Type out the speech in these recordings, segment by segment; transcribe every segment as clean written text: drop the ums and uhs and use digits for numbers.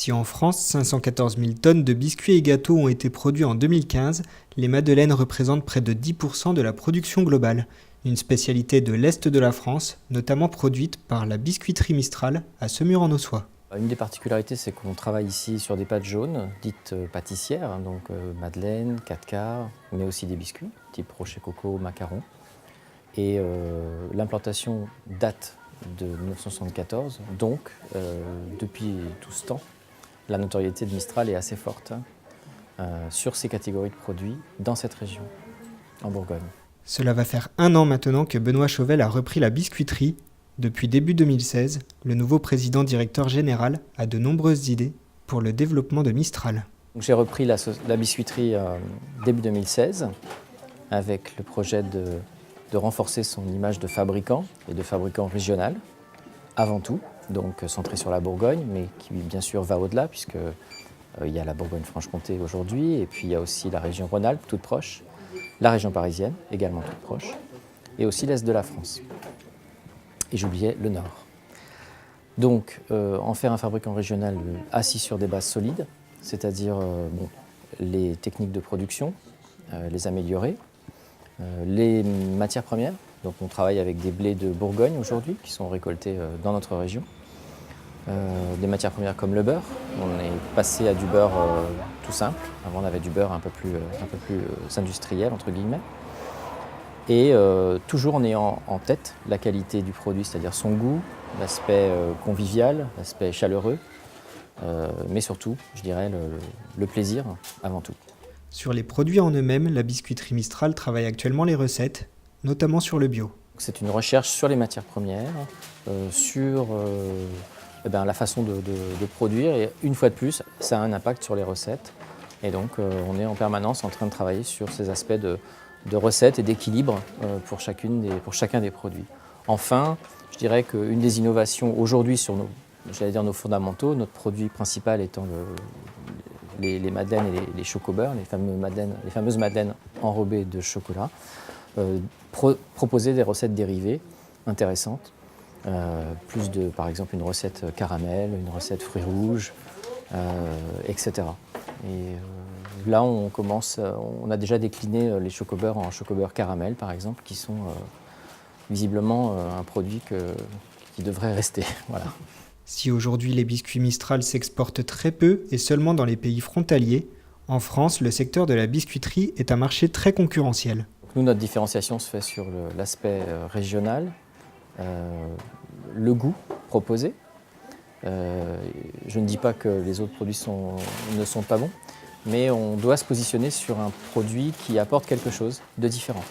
Si en France, 514 000 tonnes de biscuits et gâteaux ont été produits en 2015, les madeleines représentent près de 10% de la production globale. Une spécialité de l'Est de la France, notamment produite par la biscuiterie Mistral à Semur-en-Auxois. Une des particularités, c'est qu'on travaille ici sur des pâtes jaunes, dites pâtissières, donc madeleine, 4 quarts, mais aussi des biscuits, type rocher coco, macaron. Et l'implantation date de 1974, donc depuis tout ce temps, la notoriété de Mistral est assez forte sur ces catégories de produits dans cette région, en Bourgogne. Cela va faire 1 an maintenant que Benoît Chauvel a repris la biscuiterie. Depuis début 2016, le nouveau président directeur général a de nombreuses idées pour le développement de Mistral. J'ai repris la biscuiterie début 2016 avec le projet de renforcer son image de fabricant et de fabricant régional, avant tout, donc centré sur la Bourgogne, mais qui bien sûr va au-delà, puisque il y a la Bourgogne-Franche-Comté aujourd'hui, et puis il y a aussi la région Rhône-Alpes, toute proche, la région parisienne, également toute proche, et aussi l'Est de la France. Et j'oubliais le Nord. Donc, en faire un fabricant régional assis sur des bases solides, c'est-à-dire les techniques de production, les améliorer, les matières premières. Donc on travaille avec des blés de Bourgogne aujourd'hui qui sont récoltés dans notre région. Des matières premières comme le beurre. On est passé à du beurre tout simple. Avant on avait du beurre un peu plus industriel entre guillemets. Et toujours en ayant en tête la qualité du produit, c'est-à-dire son goût, l'aspect convivial, l'aspect chaleureux, mais surtout, je dirais, le plaisir avant tout. Sur les produits en eux-mêmes, la biscuiterie Mistral travaille actuellement les recettes, notamment sur le bio. C'est une recherche sur les matières premières, sur la façon de produire, et une fois de plus, ça a un impact sur les recettes. Et donc, on est en permanence en train de travailler sur ces aspects de recettes et d'équilibre pour chacun des produits. Enfin, je dirais qu'une des innovations aujourd'hui sur nos fondamentaux, notre produit principal étant les madeleines et les chocobeurres, les fameuses madeleines enrobées de chocolat, proposer des recettes dérivées intéressantes, par exemple une recette caramel, une recette fruits rouges, etc. Et là, on a déjà décliné les chocobeurres en chocobeurre caramel, par exemple, qui sont visiblement un produit qui devrait rester. Voilà. Si aujourd'hui les biscuits Mistral s'exportent très peu et seulement dans les pays frontaliers, en France, le secteur de la biscuiterie est un marché très concurrentiel. Nous, notre différenciation se fait sur l'aspect régional, le goût proposé. Je ne dis pas que les autres produits ne sont pas bons, mais on doit se positionner sur un produit qui apporte quelque chose de différent.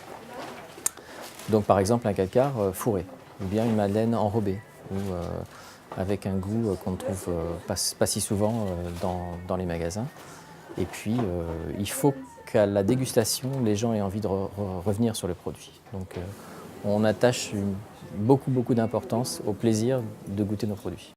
Donc par exemple un 4 quarts fourré, ou bien une madeleine enrobée, ou avec un goût qu'on ne trouve pas si souvent dans les magasins. Et puis il faut qu'à la dégustation, les gens aient envie de revenir sur le produit. Donc on attache beaucoup d'importance au plaisir de goûter nos produits.